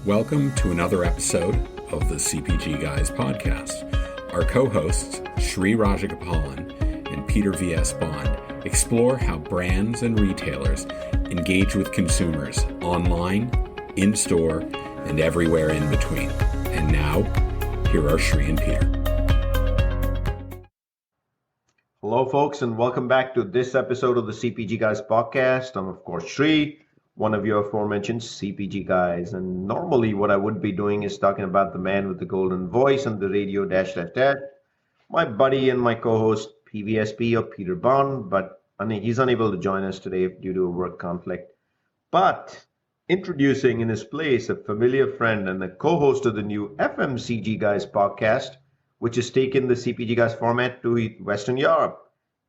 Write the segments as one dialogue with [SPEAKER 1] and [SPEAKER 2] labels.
[SPEAKER 1] Welcome to another episode of the CPG Guys podcast. Our co-hosts, Sri Rajagopalan and Peter V.S. Bond, explore how brands and retailers engage with consumers online, in-store, and everywhere in between. And now, here are Sri and Peter.
[SPEAKER 2] Hello, folks, and welcome back to this episode of the CPG Guys podcast. I'm, of course, Sri, one of your aforementioned CPG guys. And normally what I would be doing is talking about the man with the golden voice and the radio dash. My buddy and my co-host, PVSB or Peter Bond, but he's unable to join us today due to a work conflict. But introducing in his place a familiar friend and the co-host of the new FMCG Guys podcast, which has taken the CPG Guys format to Western Europe.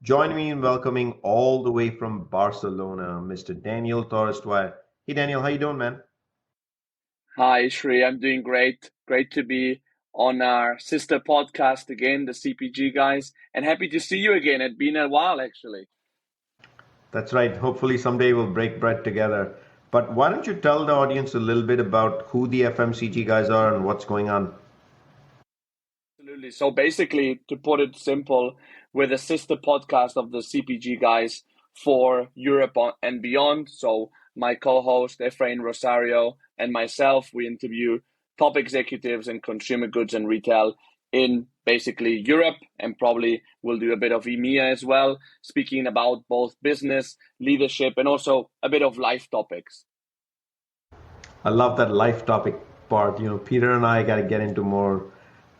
[SPEAKER 2] Join me in welcoming all the way from Barcelona, Mr. Daniel Torres. Hey, Daniel, how you doing, man?
[SPEAKER 3] Hi, Sri. I'm doing great. Great to be on our sister podcast again, the CPG Guys, and happy to see you again. It's been a while, actually.
[SPEAKER 2] That's right. Hopefully someday we'll break bread together. But why don't you tell the audience a little bit about who the FMCG Guys are and what's going on?
[SPEAKER 3] Absolutely. So basically, to put it simple, we're the sister podcast of the CPG Guys for Europe and beyond. So my co-host, Efrain Rosario, and myself, we interview top executives in consumer goods and retail in basically Europe, and probably we'll do a bit of EMEA as well, speaking about both business, leadership, and also a bit of life topics.
[SPEAKER 2] I love that life topic part. Peter and I got to get into more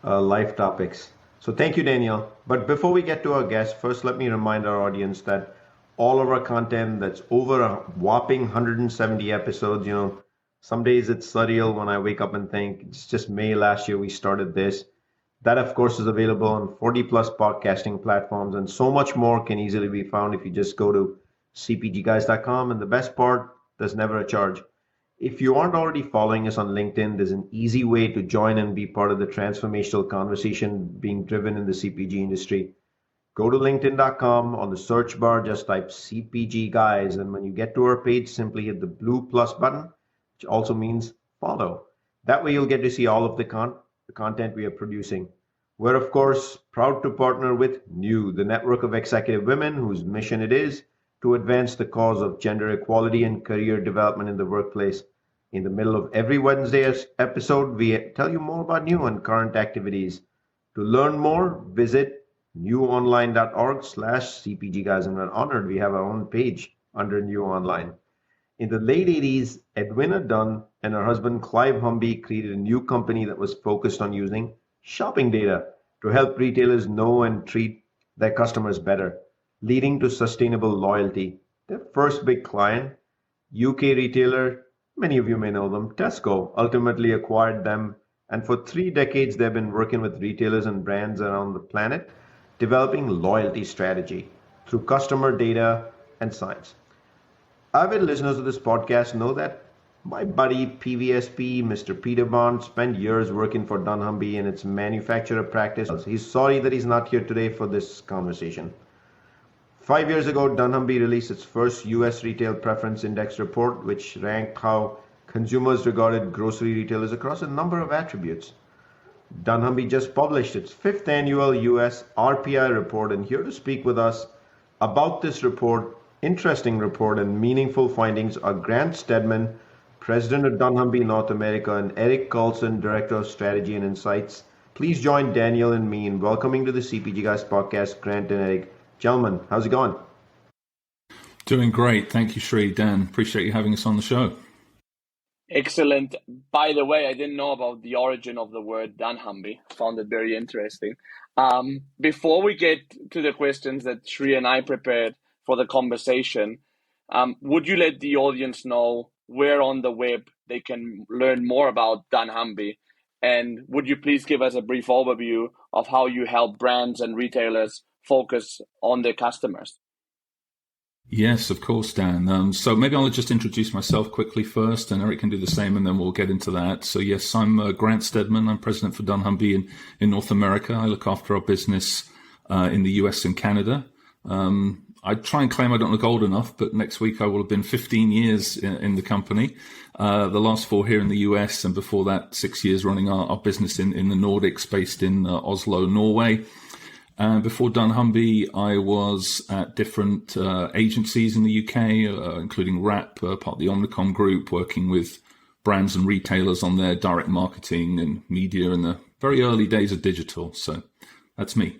[SPEAKER 2] life topics. So thank you, Daniel. But before we get to our guest, first let me remind our audience that all of our content that's over a whopping 170 episodes, some days it's surreal when I wake up and think it's just May last year we started this. That, of course, is available on 40 plus podcasting platforms, and so much more can easily be found if you just go to cpgguys.com. And the best part, there's never a charge. If you aren't already following us on LinkedIn, there's an easy way to join and be part of the transformational conversation being driven in the CPG industry. Go to linkedin.com. On the search bar, just type CPG Guys. And when you get to our page, simply hit the blue plus button, which also means follow. That way you'll get to see all of the content we are producing. We're, of course, proud to partner with NEW, the network of executive women whose mission it is to advance the cause of gender equality and career development in the workplace. In the middle of every Wednesday's episode, we tell you more about NEW and current activities. To learn more, visit newonline.org/CPG Guys. And we're honored we have our own page under NEW Online. In the late 80s, Edwina Dunn and her husband Clive Humby created a new company that was focused on using shopping data to help retailers know and treat their customers better, leading to sustainable loyalty. Their first big client, UK retailer, many of you may know them, Tesco, ultimately acquired them. And for 3 decades, they've been working with retailers and brands around the planet, developing loyalty strategy through customer data and science. Avid listeners of this podcast know that my buddy PVSB, Mr. Peter Bond, spent years working for dunnhumby in its manufacturer practice. He's sorry that he's not here today for this conversation. 5 years ago, dunnhumby released its first US Retail Preference Index report, which ranked how consumers regarded grocery retailers across a number of attributes. dunnhumby just published its 5th annual US RPI report, and here to speak with us about this report, interesting report, and meaningful findings are Grant Steadman, President of dunnhumby North America, and Eric Karlson, Director of Strategy and Insights. Please join Daniel and me in welcoming to the CPG Guys podcast, Grant and Eric. Gentlemen, how's it going?
[SPEAKER 1] Doing great. Thank you, Sri. Dan, appreciate you having us on the show.
[SPEAKER 3] Excellent. By the way, I didn't know about the origin of the word dunnhumby. Found it very interesting. Before we get to the questions that Sri and I prepared for the conversation, would you let the audience know where on the web they can learn more about dunnhumby? And would you please give us a brief overview of how you help brands and retailers focus on their customers?
[SPEAKER 1] Yes, of course, Dan. So maybe I'll just introduce myself quickly first, and Eric can do the same, and then we'll get into that. So yes, I'm Grant Steadman. I'm president for dunnhumby in North America. I look after our business in the US and Canada.
[SPEAKER 4] I try and claim I don't look old enough, but next week I will have been 15 years in the company. The last 4 here in the US, and before that 6 years running our business in the Nordics, based in Oslo, Norway. Before dunnhumby, I was at different agencies in the UK, including RAP, part of the Omnicom group, working with brands and retailers on their direct marketing and media in the very early days of digital. So that's me.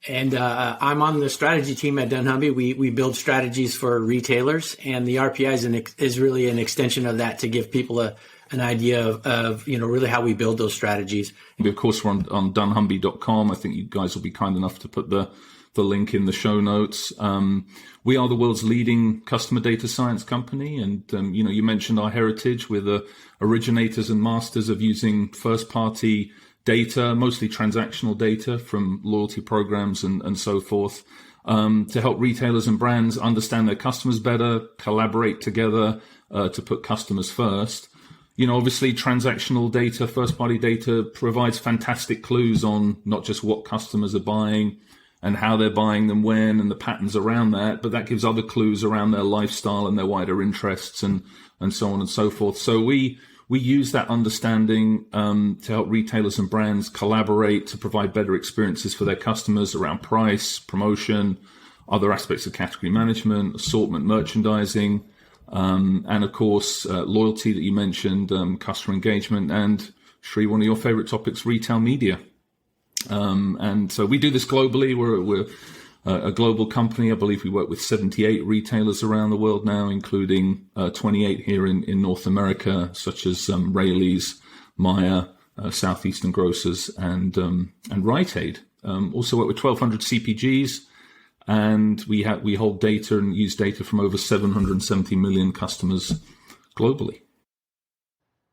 [SPEAKER 5] And I'm on the strategy team at dunnhumby. We build strategies for retailers, and the RPI is really an extension of that to give people an idea of really how we build those strategies.
[SPEAKER 4] Of course, we're on dunnhumby.com. I think you guys will be kind enough to put the link in the show notes. We are the world's leading customer data science company. And, you mentioned our heritage. We're the originators and masters of using first-party data, mostly transactional data from loyalty programs and so forth, to help retailers and brands understand their customers better, collaborate together to put customers first. Obviously transactional data, first-party data provides fantastic clues on not just what customers are buying and how they're buying them, when, and the patterns around that, but that gives other clues around their lifestyle and their wider interests and so on and so forth. So we use that understanding to help retailers and brands collaborate to provide better experiences for their customers around price, promotion, other aspects of category management, assortment, merchandising, and of course, loyalty that you mentioned, customer engagement, and Sri, one of your favorite topics, retail media. And so we do this globally. We're a global company. I believe we work with 78 retailers around the world now, including 28 here in North America, such as Rayleigh's, Meijer, Southeastern Grocers, and Rite Aid. Also work with 1,200 CPGs, and we hold data and use data from over 770 million customers globally.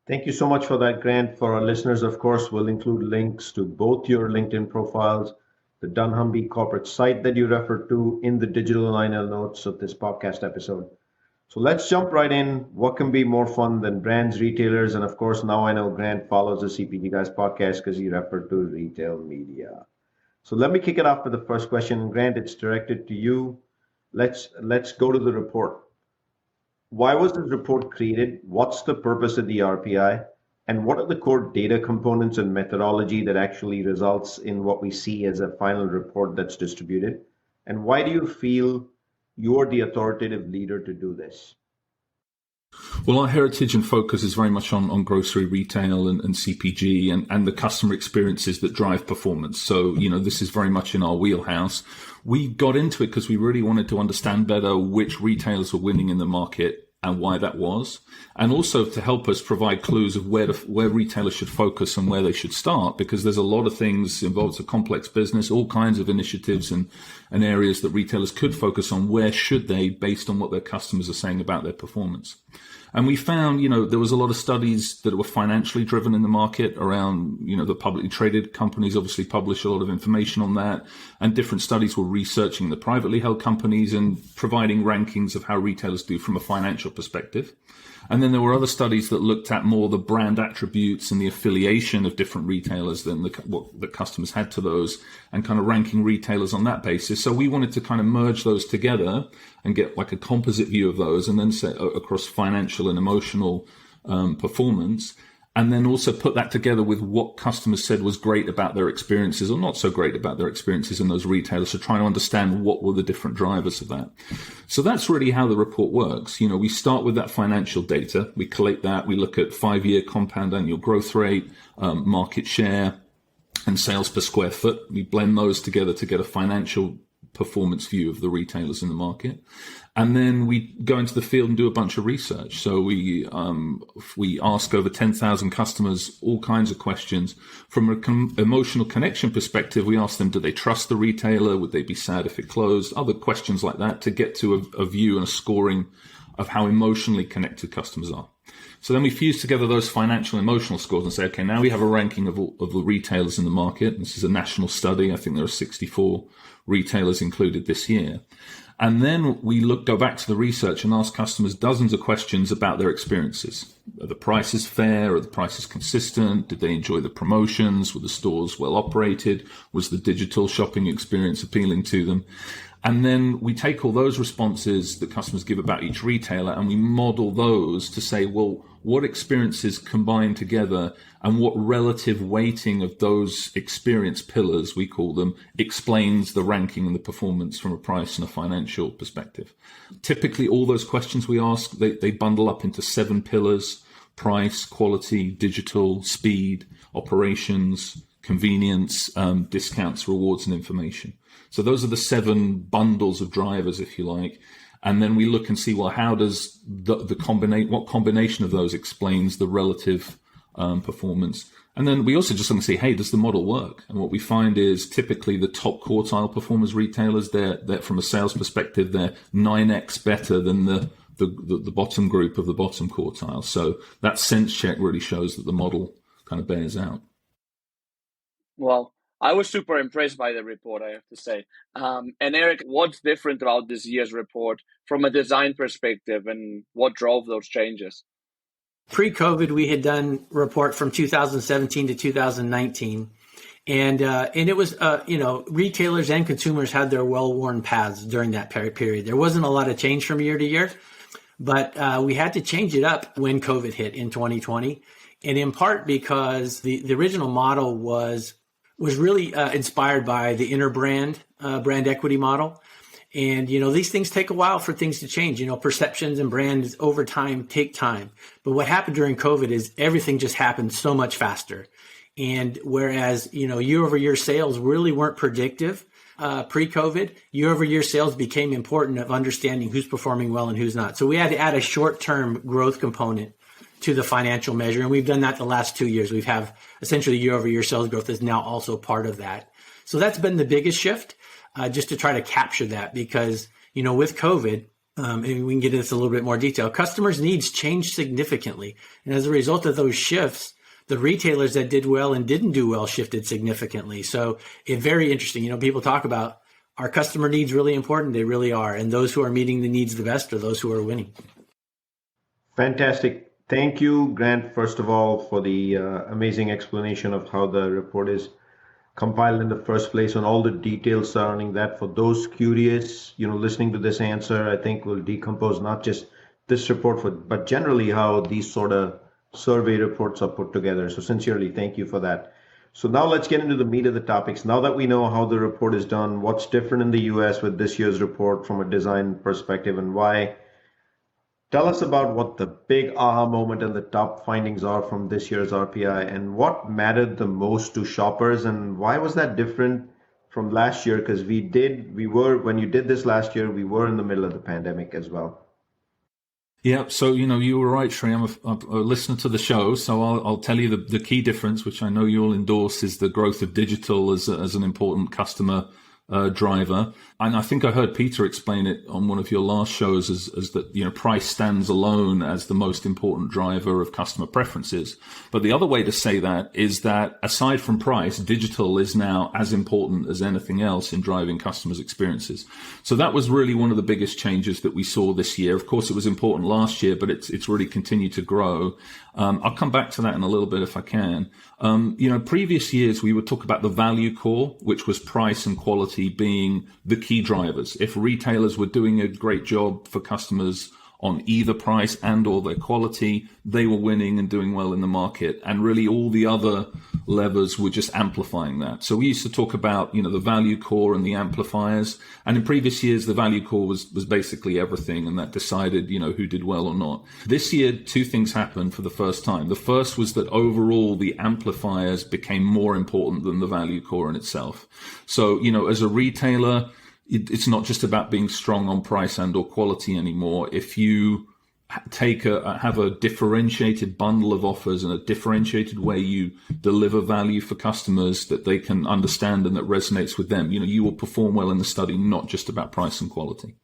[SPEAKER 2] Thank you so much for that, Grant. For our listeners, of course, we'll include links to both your LinkedIn profiles, the dunnhumby corporate site that you referred to in the digital INL notes of this podcast episode. So let's jump right in. What can be more fun than brands, retailers, and of course, now I know Grant follows the CPG Guys podcast because he referred to retail media. So let me kick it off with the first question. Grant, it's directed to you. Let's go to the report. Why was this report created? What's the purpose of the RPI? And what are the core data components and methodology that actually results in what we see as a final report that's distributed? And why do you feel you're the authoritative leader to do this?
[SPEAKER 4] Well, our heritage and focus is very much on grocery retail and CPG and the customer experiences that drive performance. So, this is very much in our wheelhouse. We got into it because we really wanted to understand better which retailers were winning in the market and why that was, and also to help us provide clues of where retailers should focus and where they should start, because there's a lot of things involved. It's a complex business, all kinds of initiatives and areas that retailers could focus on. Where should they, based on what their customers are saying about their performance? And we found, there was a lot of studies that were financially driven in the market around, the publicly traded companies obviously publish a lot of information on that. And different studies were researching the privately held companies and providing rankings of how retailers do from a financial perspective. And then there were other studies that looked at more the brand attributes and the affiliation of different retailers than what the customers had to those, and kind of ranking retailers on that basis. So we wanted to kind of merge those together and get like a composite view of those, and then say across financial and emotional performance, and then also put that together with what customers said was great about their experiences or not so great about their experiences in those retailers. So trying to understand what were the different drivers of that. So that's really how the report works. We start with that financial data. We collate that. We look at 5-year compound annual growth rate, market share, and sales per square foot. We blend those together to get a financial performance view of the retailers in the market. And then we go into the field and do a bunch of research. So we ask over 10,000 customers all kinds of questions. From an emotional connection perspective, we ask them, do they trust the retailer? Would they be sad if it closed? Other questions like that to get to a view and a scoring of how emotionally connected customers are. So then we fuse together those financial and emotional scores and say, okay, now we have a ranking of the retailers in the market. This is a national study. I think there are 64 retailers included this year. And then we go back to the research and ask customers dozens of questions about their experiences. Are the prices fair? Are the prices consistent? Did they enjoy the promotions? Were the stores well operated? Was the digital shopping experience appealing to them? And then we take all those responses that customers give about each retailer and we model those to say, well, what experiences combine together and what relative weighting of those experience pillars, we call them, explains the ranking and the performance from a price and a financial perspective. Typically, all those questions we ask, they bundle up into 7 pillars: price, quality, digital, speed, operations, convenience, discounts, rewards, and information. So those are the 7 bundles of drivers, if you like. And then we look and see, well, how does what combination of those explains the relative performance? And then we also just want to see, hey, does the model work? And what we find is typically the top quartile performers retailers, they're from a sales perspective, they're 9x better than the bottom group of the bottom quartile. So that sense check really shows that the model kind of bears out.
[SPEAKER 3] Well, I was super impressed by the report, I have to say. And Eric, what's different about this year's report from a design perspective, and what drove those changes?
[SPEAKER 5] Pre-COVID, we had done a report from 2017 to 2019. And it was, retailers and consumers had their well-worn paths during that period. There wasn't a lot of change from year to year, but we had to change it up when COVID hit in 2020. And in part because the original model was really inspired by the interbrand brand equity model. And, these things take a while for things to change. Perceptions and brands over time take time. But what happened during COVID is everything just happened so much faster. And whereas, year over year sales really weren't predictive pre-COVID, year over year sales became important of understanding who's performing well and who's not. So we had to add a short-term growth component to the financial measure. And we've done that the last 2 years. We've have essentially year over year sales growth is now also part of that. So that's been the biggest shift, just to try to capture that because, with COVID, and we can get into this a little bit more detail, customers' needs changed significantly. And as a result of those shifts, the retailers that did well and didn't do well shifted significantly. So it's very interesting. People talk about our customer needs really important. They really are. And those who are meeting the needs the best are those who are winning.
[SPEAKER 2] Fantastic. Thank you, Grant, first of all, for the amazing explanation of how the report is compiled in the first place and all the details surrounding that. For those curious, listening to this answer, I think we'll decompose not just this report, but generally how these sort of survey reports are put together. So sincerely, thank you for that. So now let's get into the meat of the topics. Now that we know how the report is done, what's different in the US with this year's report from a design perspective and why, tell us about what the big aha moment and the top findings are from this year's RPI and what mattered the most to shoppers and why was that different from last year? Because when you did this last year, we were in the middle of the pandemic as well.
[SPEAKER 4] Yeah, so, you were right, Sri. I'm a listener to the show, so I'll tell you the key difference, which I know you'll endorse, is the growth of digital as an important customer driver. And I think I heard Peter explain it on one of your last shows as that, price stands alone as the most important driver of customer preferences. But the other way to say that is that aside from price, digital is now as important as anything else in driving customers' experiences. So that was really one of the biggest changes that we saw this year. Of course, it was important last year, but it's really continued to grow. I'll come back to that in a little bit if I can. Previous years, we would talk about the value core, which was price and quality being the key drivers. If retailers were doing a great job for customers on either price and or their quality, they were winning and doing well in the market. And really all the other levers were just amplifying that. So we used to talk about, the value core and the amplifiers. And in previous years, the value core was basically everything. And that decided, who did well or not. This year, 2 things happened for the first time. The first was that overall the amplifiers became more important than the value core in itself. So, as a retailer, it's not just about being strong on price and or quality anymore. If you have a differentiated bundle of offers and a differentiated way you deliver value for customers that they can understand and that resonates with them, you will perform well in the study, not just about price and quality.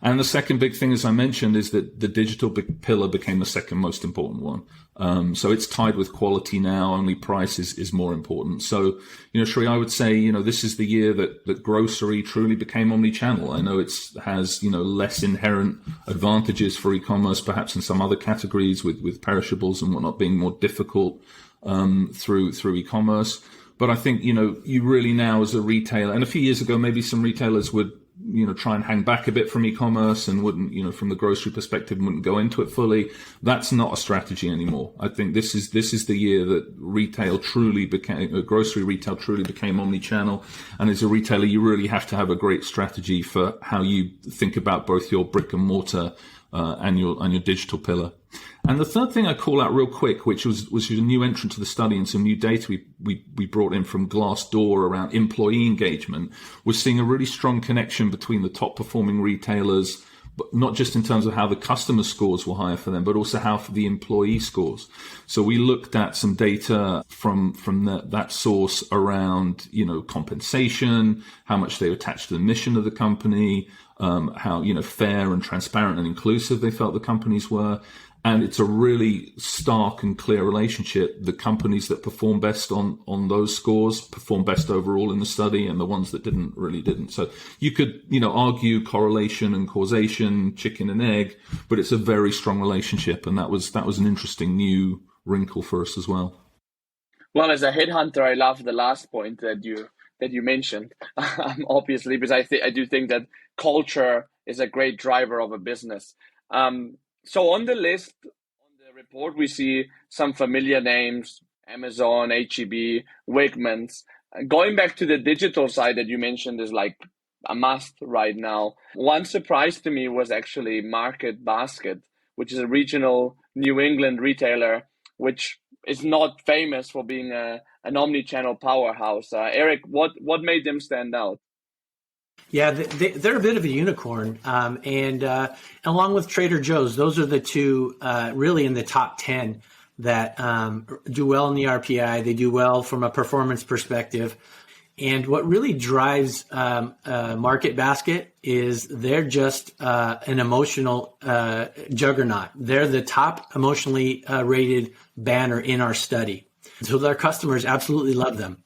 [SPEAKER 4] And the second big thing, as I mentioned, is that the digital pillar became the second most important one. So it's tied with quality now. Only price is more important. So, Sri, I would say, this is the year that grocery truly became omni-channel. I know it has, less inherent advantages for e-commerce, perhaps in some other categories with perishables and whatnot being more difficult through e-commerce. But I think, you really now as a retailer, and a few years ago, maybe some retailers would try and hang back a bit from e-commerce and wouldn't, from the grocery perspective, wouldn't go into it fully. That's not a strategy anymore. I think this is the year that grocery retail truly became omni-channel. And as a retailer, you really have to have a great strategy for how you think about both your brick and mortar and your digital pillar. And the third thing I call out real quick, which was a new entrant to the study and some new data we brought in from Glassdoor around employee engagement, was seeing a really strong connection between the top performing retailers, but not just in terms of how the customer scores were higher for them, but also how for the employee scores. So we looked at some data from that source around, compensation, how much they attached to the mission of the company, how, fair and transparent and inclusive they felt the companies were. And it's a really stark and clear relationship. The companies that perform best on those scores perform best overall in the study, and the ones that didn't. So you could, argue correlation and causation, chicken and egg, but it's a very strong relationship. And that was an interesting new wrinkle for us as well.
[SPEAKER 3] Well, as a headhunter, I love the last point that you mentioned, obviously, because I do think that culture is a great driver of a business. So on the list, on the report, we see some familiar names: Amazon, H-E-B, Wegmans. Going back to the digital side that you mentioned is like a must right now. One surprise to me was actually Market Basket, which is a regional New England retailer, which is not famous for being an omni-channel powerhouse. Eric, what made them stand out?
[SPEAKER 5] Yeah, they're a bit of a unicorn. And along with Trader Joe's, those are the two really in the top 10 that do well in the RPI. They do well from a performance perspective. And what really drives Market Basket is they're just an emotional juggernaut. They're the top emotionally rated banner in our study. So their customers absolutely love them.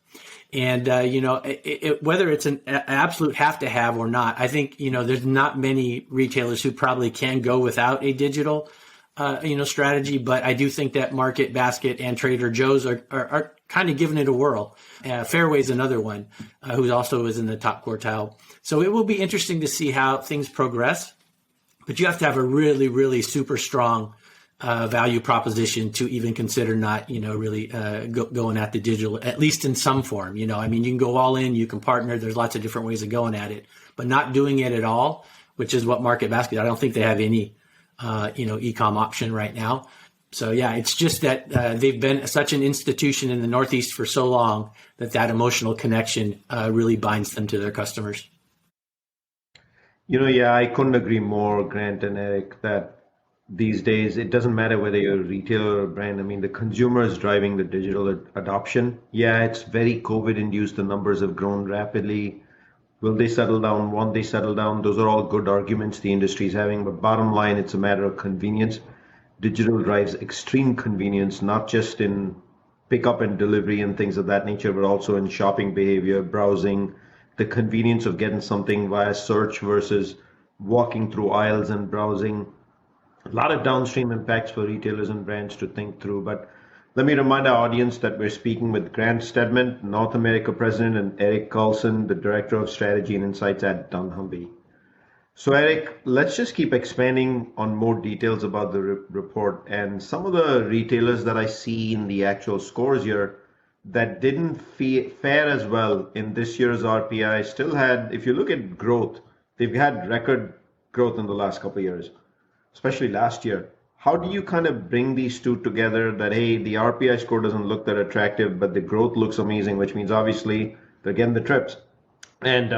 [SPEAKER 5] And, whether it's an absolute have to have or not, I think, there's not many retailers who probably can go without a digital, strategy. But I do think that Market Basket and Trader Joe's are kind of giving it a whirl. Fairway's another one who also is in the top quartile. So it will be interesting to see how things progress. But you have to have a really, really super strong value proposition to even consider not, really going at the digital, at least in some form. You can go all in, you can partner. There's lots of different ways of going at it, but not doing it at all, which is what Market Basket. I don't think they have any, e-com option right now. So yeah, it's just that they've been such an institution in the Northeast for so long that emotional connection really binds them to their customers.
[SPEAKER 2] I couldn't agree more, Grant and Eric, that these days, it doesn't matter whether you're a retailer or a brand. I mean, the consumer is driving the digital adoption. Yeah, it's very COVID-induced. The numbers have grown rapidly. Will they settle down? Won't they settle down? Those are all good arguments the industry is having. But bottom line, it's a matter of convenience. Digital drives extreme convenience, not just in pickup and delivery and things of that nature, but also in shopping behavior, browsing, the convenience of getting something via search versus walking through aisles and browsing. A lot of downstream impacts for retailers and brands to think through. But let me remind our audience that we're speaking with Grant Steadman, North America President, and Eric Karlson, the Director of Strategy and Insights at dunnhumby. So Eric, let's just keep expanding on more details about the report. And some of the retailers that I see in the actual scores here that didn't fare as well in this year's RPI still had, if you look at growth, they've had record growth in the last couple of years, especially last year. How do you kind of bring these two together that, hey, the RPI score doesn't look that attractive, but the growth looks amazing, which means obviously they're getting the trips. And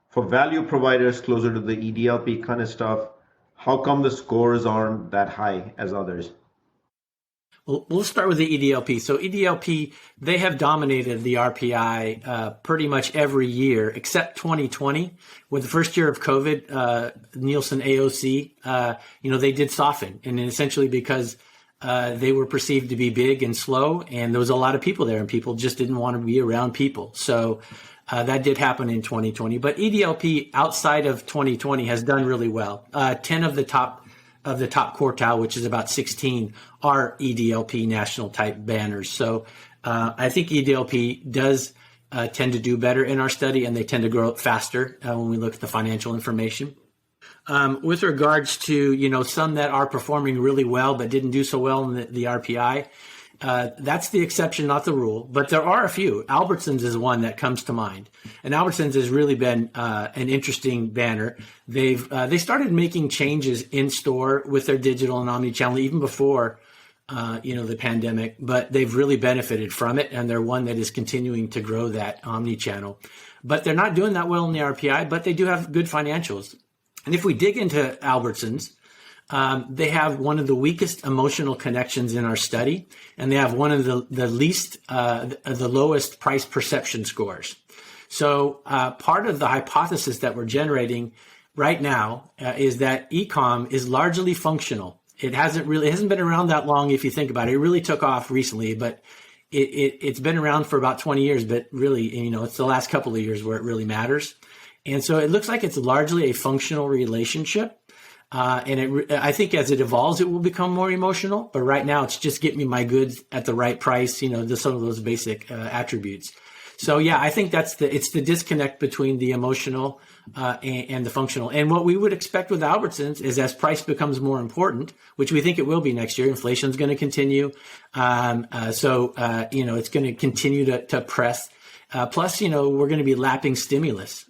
[SPEAKER 2] for value providers closer to the EDLP kind of stuff, how come the scores aren't that high as others?
[SPEAKER 5] Well, we'll start with the EDLP. So EDLP, they have dominated the RPI pretty much every year except 2020. With the first year of COVID, Nielsen AOC, they did soften, and essentially because they were perceived to be big and slow, and there was a lot of people there, and people just didn't want to be around people. So that did happen in 2020. But EDLP outside of 2020 has done really well. 10 of the top quartile, which is about 16, are EDLP national type banners. So I think EDLP does tend to do better in our study, and they tend to grow faster when we look at the financial information. With regards to, some that are performing really well but didn't do so well in the RPI, that's the exception, not the rule. But there are a few. Albertsons is one that comes to mind. And Albertsons has really been an interesting banner. They started making changes in store with their digital and omnichannel even before the pandemic, but they've really benefited from it, and they're one that is continuing to grow that omnichannel. But they're not doing that well in the RPI, but they do have good financials. And if we dig into Albertsons, they have one of the weakest emotional connections in our study, and they have one of the lowest price perception scores. So part of the hypothesis that we're generating right now is that e-com is largely functional. It hasn't been around that long if you think about it. It really took off recently, but it's been around for about 20 years, but really, it's the last couple of years where it really matters. And so it looks like it's largely a functional relationship. I think as it evolves, it will become more emotional. But right now, it's just get me my goods at the right price, some of those basic attributes. So, yeah, I think it's the disconnect between the emotional and the functional. And what we would expect with Albertsons is as price becomes more important, which we think it will be next year, inflation is going to continue. It's going to continue to press. Plus, we're going to be lapping stimulus.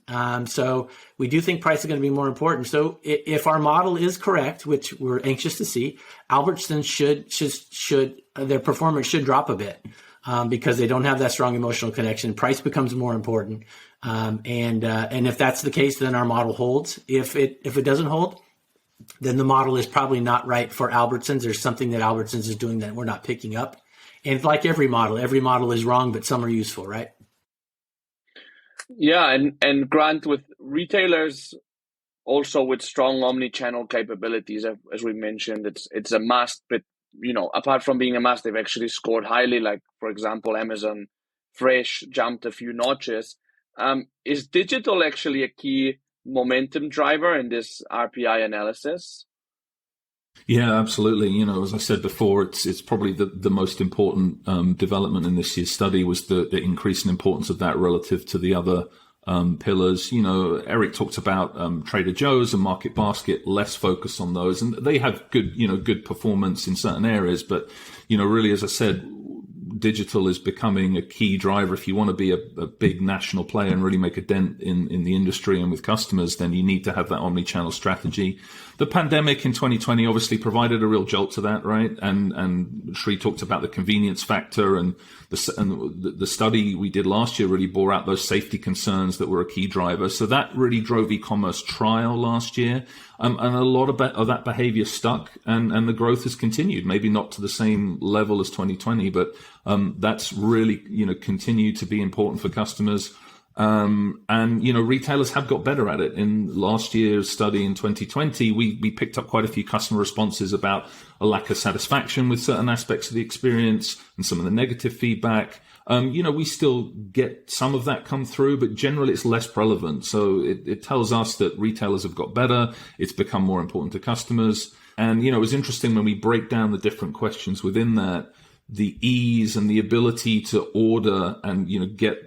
[SPEAKER 5] So we do think price is going to be more important. So if our model is correct, which we're anxious to see, Albertsons should their performance should drop a bit because they don't have that strong emotional connection. Price becomes more important. And if that's the case, then our model holds. If it doesn't hold, then the model is probably not right for Albertsons. There's something that Albertsons is doing that we're not picking up. And like every model is wrong, but some are useful, right?
[SPEAKER 3] Yeah, and Grant, with retailers also with strong omni-channel capabilities, as we mentioned, it's a must. But apart from being a must, they've actually scored highly. Like, for example, Amazon Fresh jumped a few notches. Is digital actually a key momentum driver in this RPI analysis?
[SPEAKER 4] Yeah, absolutely. As I said before, it's probably the most important development in this year's study was the increase in importance of that relative to the other pillars. Eric talked about Trader Joe's and Market Basket, less focus on those, and they have good performance in certain areas. But really, as I said, digital is becoming a key driver. If you want to be a big national player and really make a dent in the industry and with customers, then you need to have that omni-channel strategy. The pandemic in 2020 obviously provided a real jolt to that, right? And Sri talked about the convenience factor, and the study we did last year really bore out those safety concerns that were a key driver. So that really drove e-commerce trial last year. And a lot of that behavior stuck, and the growth has continued, maybe not to the same level as 2020, but that's really, continued to be important for customers. Retailers have got better at it. In last year's study in 2020, we picked up quite a few customer responses about a lack of satisfaction with certain aspects of the experience and some of the negative feedback. We still get some of that come through, but generally it's less relevant. So it tells us that retailers have got better. It's become more important to customers. And, it was interesting when we break down the different questions within that, the ease and the ability to order and,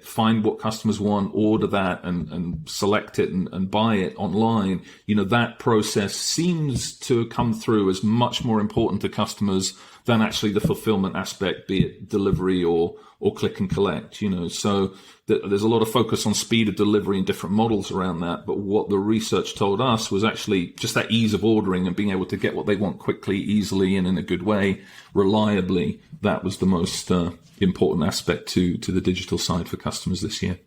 [SPEAKER 4] find what customers want, order that and select it and buy it online. That process seems to come through as much more important to customers than actually the fulfillment aspect, be it delivery or click and collect, so there's a lot of focus on speed of delivery and different models around that. But what the research told us was actually just that ease of ordering and being able to get what they want quickly, easily, and in a good way, reliably. That was the most important aspect to the digital side for customers this year.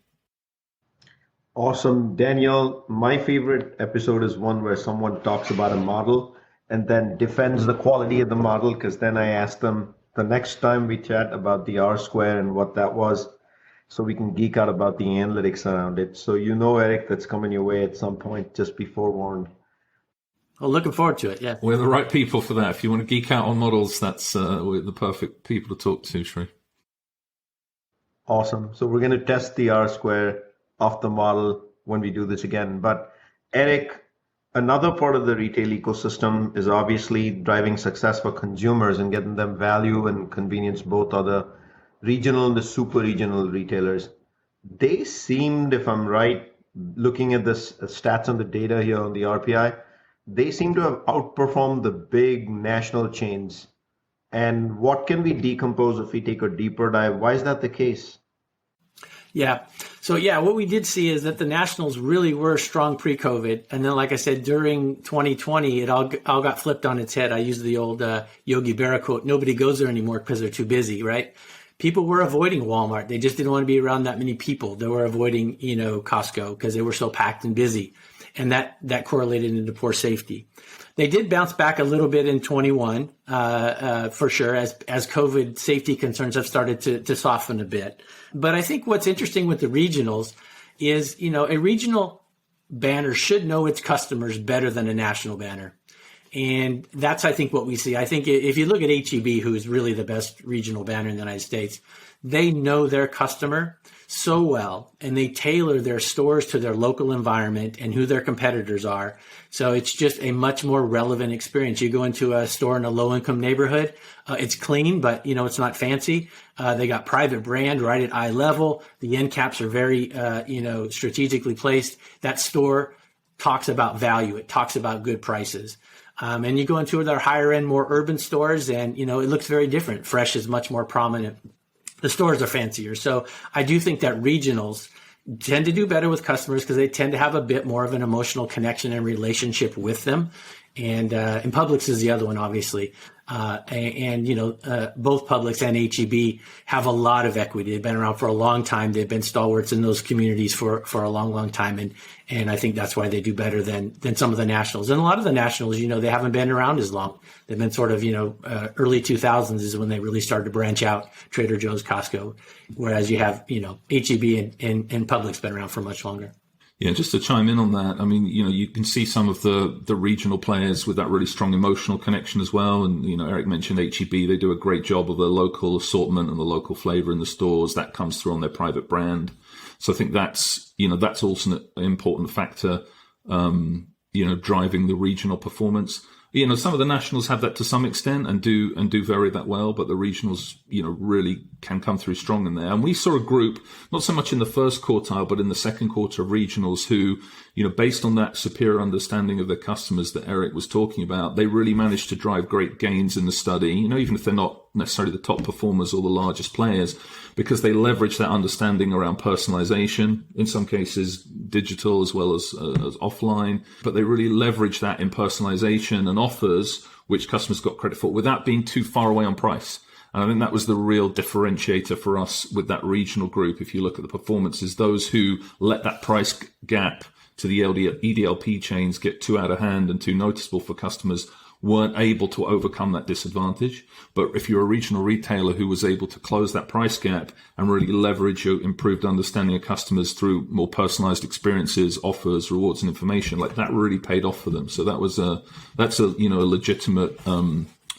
[SPEAKER 2] Awesome. Daniel, my favorite episode is one where someone talks about a model and then defends the quality of the model, because then I ask them the next time we chat about the R-square and what that was, so we can geek out about the analytics around it. So Eric, that's coming your way at some point. Just be forewarned.
[SPEAKER 5] Well, looking forward to it, yeah.
[SPEAKER 4] We're the right people for that. If you want to geek out on models, that's we're the perfect people to talk to, Sri.
[SPEAKER 2] Awesome. So we're going to test the R-square off the model when we do this again. But Eric, another part of the retail ecosystem is obviously driving success for consumers and getting them value and convenience. Both are the regional and the super regional retailers. they seemed, if I'm right, looking at this stats on the data here on the RPI, they seem to have outperformed the big national chains. And what can we decompose if we take a deeper dive? Why is that the case?
[SPEAKER 5] Yeah. So what we did see is that the nationals really were strong pre-COVID. And then, like I said, during 2020, it all got flipped on its head. I used the old Yogi Berra quote, nobody goes there anymore because they're too busy, right? People were avoiding Walmart. They just didn't want to be around that many people. They were avoiding, Costco because they were so packed and busy. And that correlated into poor safety. They did bounce back a little bit in 21, for sure, as COVID safety concerns have started to soften a bit. But I think what's interesting with the regionals is, a regional banner should know its customers better than a national banner. And that's, I think, what we see. I think if you look at H-E-B, who is really the best regional banner in the United States, they know their customer so well, and they tailor their stores to their local environment and who their competitors are. So it's just a much more relevant experience. You go into a store in a low-income neighborhood, it's clean, but it's not fancy. They got private brand right at eye level. The end caps are very, strategically placed. That store talks about value. It talks about good prices. And you go into their higher end, more urban stores, and it looks very different. Fresh is much more prominent. The stores are fancier. So I do think that regionals tend to do better with customers because they tend to have a bit more of an emotional connection and relationship with them. And Publix is the other one, obviously. Both Publix and H-E-B have a lot of equity. They've been around for a long time. They've been stalwarts in those communities for a long, long time. And I think that's why they do better than some of the nationals. And a lot of the nationals, they haven't been around as long. They've been sort of, early 2000s is when they really started to branch out, Trader Joe's, Costco, whereas you have, H-E-B and Publix been around for much longer.
[SPEAKER 4] Yeah, just to chime in on that, I mean, you can see some of the regional players with that really strong emotional connection as well. And, Eric mentioned H-E-B. They do a great job of the local assortment and the local flavor in the stores. That comes through on their private brand. So I think that's also an important factor, driving the regional performance. Some of the nationals have that to some extent and do vary that well, but the regionals, really can come through strong in there. And we saw a group, not so much in the first quartile, but in the second quarter of regionals who, based on that superior understanding of their customers that Eric was talking about, they really managed to drive great gains in the study, even if they're not necessarily the top performers or the largest players, because they leverage that understanding around personalization, in some cases digital as well as offline, but they really leverage that in personalization and offers, which customers got credit for without being too far away on price. And I think that was the real differentiator for us with that regional group. If you look at the performances, those who let that price gap to the EDLP chains get too out of hand and too noticeable for customers weren't able to overcome that disadvantage. But if you're a regional retailer who was able to close that price gap and really leverage your improved understanding of customers through more personalized experiences, offers, rewards, and information, like that really paid off for them. So that's a legitimate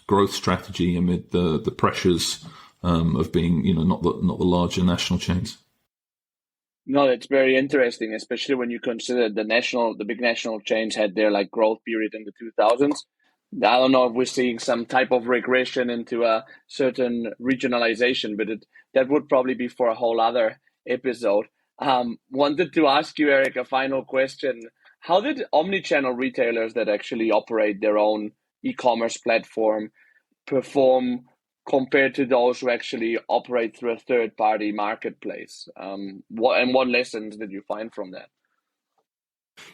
[SPEAKER 4] growth strategy amid the pressures of being not the larger national chains.
[SPEAKER 3] No, that's very interesting, especially when you consider the big national chains had their growth period in the 2000s. I don't know if we're seeing some type of regression into a certain regionalization, but that would probably be for a whole other episode. Wanted to ask you, Eric, a final question. How did omnichannel retailers that actually operate their own e-commerce platform perform compared to those who actually operate through a third-party marketplace? What lessons did you find from that?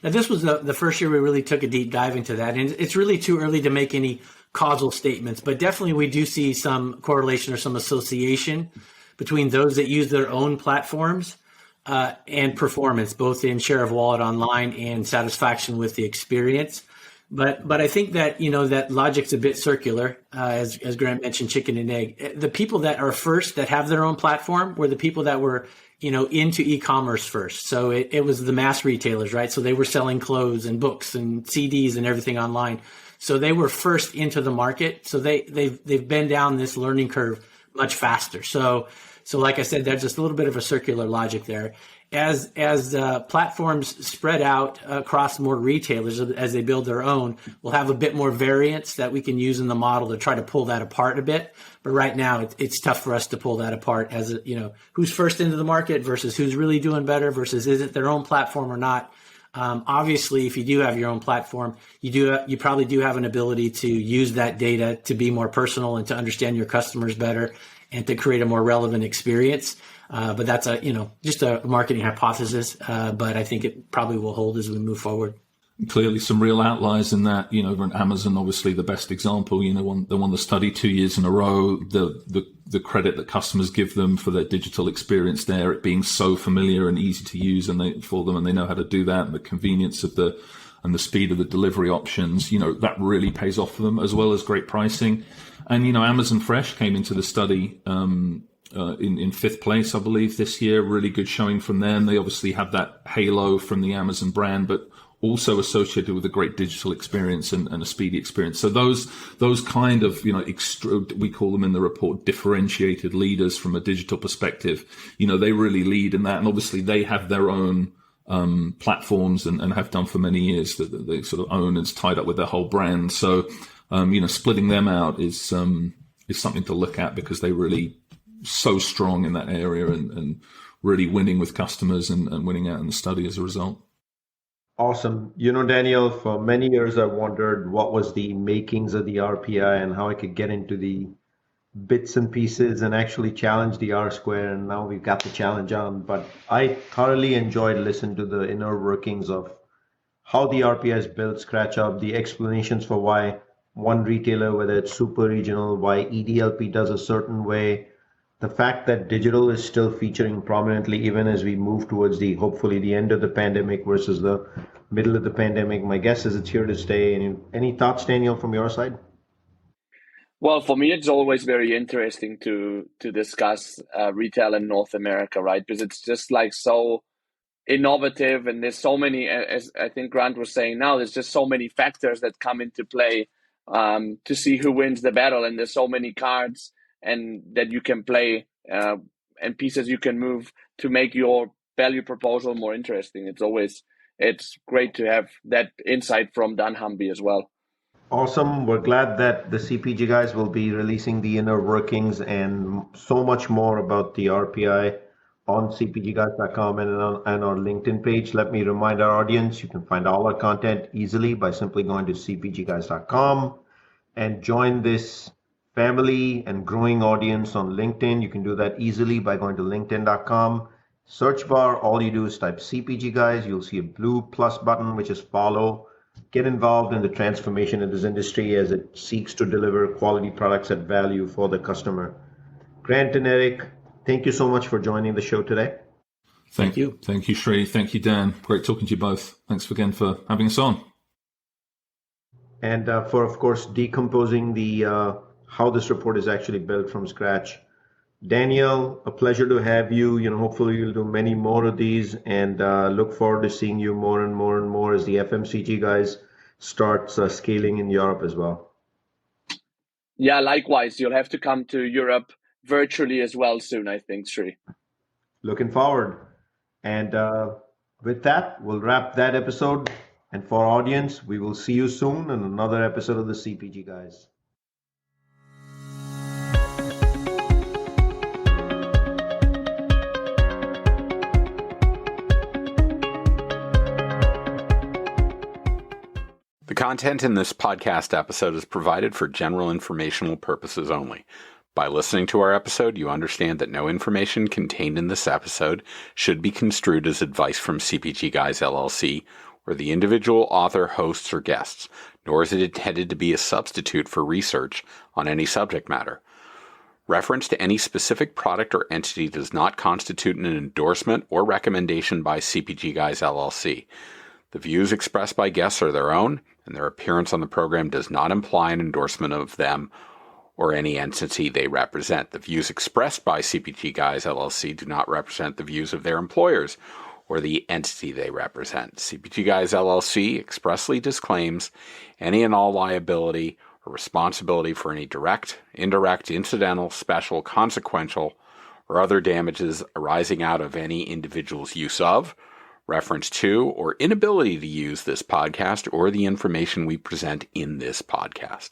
[SPEAKER 5] Now, this was the first year we really took a deep dive into that, and it's really too early to make any causal statements, but definitely we do see some correlation or some association between those that use their own platforms and performance, both in share of wallet online and satisfaction with the experience. But I think that, that logic's a bit circular, as Grant mentioned, chicken and egg. The people that are first, that have their own platform, were the people that were into e-commerce first. So it was the mass retailers, right? So they were selling clothes and books and CDs and everything online. So they were first into the market. So they've been down this learning curve much faster. So like I said, there's just a little bit of a circular logic there. As platforms spread out across more retailers as they build their own, we'll have a bit more variance that we can use in the model to try to pull that apart a bit. But right now, it's tough for us to pull that apart as who's first into the market versus who's really doing better versus is it their own platform or not. Obviously, if you do have your own platform, you probably do have an ability to use that data to be more personal and to understand your customers better and to create a more relevant experience. But that's just a marketing hypothesis. But I think it probably will hold as we move forward.
[SPEAKER 4] Clearly some real outliers in that, Amazon, obviously the best example, they won the study 2 years in a row, the credit that customers give them for their digital experience there, it being so familiar and easy to use for them, and they know how to do that, and the convenience of and the speed of the delivery options, that really pays off for them, as well as great pricing. And, Amazon Fresh came into the study, in fifth place, I believe, this year. Really good showing from them. They obviously have that halo from the Amazon brand, but also associated with a great digital experience and a speedy experience. So those kind of, we call them in the report, differentiated leaders from a digital perspective, they really lead in that. And obviously they have their own platforms and have done for many years that they sort of own and it's tied up with their whole brand. So, splitting them out is something to look at because they really so strong in that area and really winning with customers and winning out in the study as a result.
[SPEAKER 2] Awesome. Daniel, for many years I wondered what was the makings of the RPI and how I could get into the bits and pieces and actually challenge the R square. And now we've got the challenge on. But I thoroughly enjoyed listening to the inner workings of how the RPI is built, scratch up, the explanations for why one retailer, whether it's super regional, why EDLP does a certain way, the fact that digital is still featuring prominently even as we move towards hopefully the end of the pandemic versus the middle of the pandemic. My guess is it's here to stay. Any thoughts, Daniel, from your side?
[SPEAKER 3] Well, for me, it's always very interesting to discuss retail in North America, right? Because it's just like so innovative and there's so many, as I think Grant was saying now, there's just so many factors that come into play to see who wins the battle. And there's so many cards and that you can play and pieces you can move to make your value proposal more interesting. It's great to have that insight from dunnhumby as well.
[SPEAKER 2] Awesome. We're glad that the CPG guys will be releasing the inner workings and so much more about the RPI on cpgguys.com and on our LinkedIn page. Let me remind our audience, you can find all our content easily by simply going to cpgguys.com and join this family and growing audience on LinkedIn. You can do that easily by going to linkedin.com. Search bar, all you do is type CPG Guys. You'll see a blue plus button, which is follow. Get involved in the transformation of this industry as it seeks to deliver quality products at value for the customer. Grant and Eric, thank you so much for joining the show today.
[SPEAKER 4] Thank you. Thank you, Shri. Thank you, Dan. Great talking to you both. Thanks again for having us on.
[SPEAKER 2] And for, of course, decomposing the how this report is actually built from scratch. Daniel, a pleasure to have you. Hopefully you'll do many more of these and look forward to seeing you more and more and more as the FMCG guys starts scaling in Europe as well.
[SPEAKER 3] Yeah, likewise. You'll have to come to Europe virtually as well soon, I think, Sri.
[SPEAKER 2] Looking forward. And with that, we'll wrap that episode. And for our audience, we will see you soon in another episode of the CPG Guys.
[SPEAKER 1] The content in this podcast episode is provided for general informational purposes only. By listening to our episode, you understand that no information contained in this episode should be construed as advice from CPG Guys LLC or the individual author, hosts, or guests, nor is it intended to be a substitute for research on any subject matter. Reference to any specific product or entity does not constitute an endorsement or recommendation by CPG Guys LLC. The views expressed by guests are their own, and their appearance on the program does not imply an endorsement of them or any entity they represent. The views expressed by CPG Guys LLC do not represent the views of their employers or the entity they represent. CPG Guys LLC expressly disclaims any and all liability or responsibility for any direct, indirect, incidental, special, consequential, or other damages arising out of any individual's use of, reference to, or inability to use this podcast or the information we present in this podcast.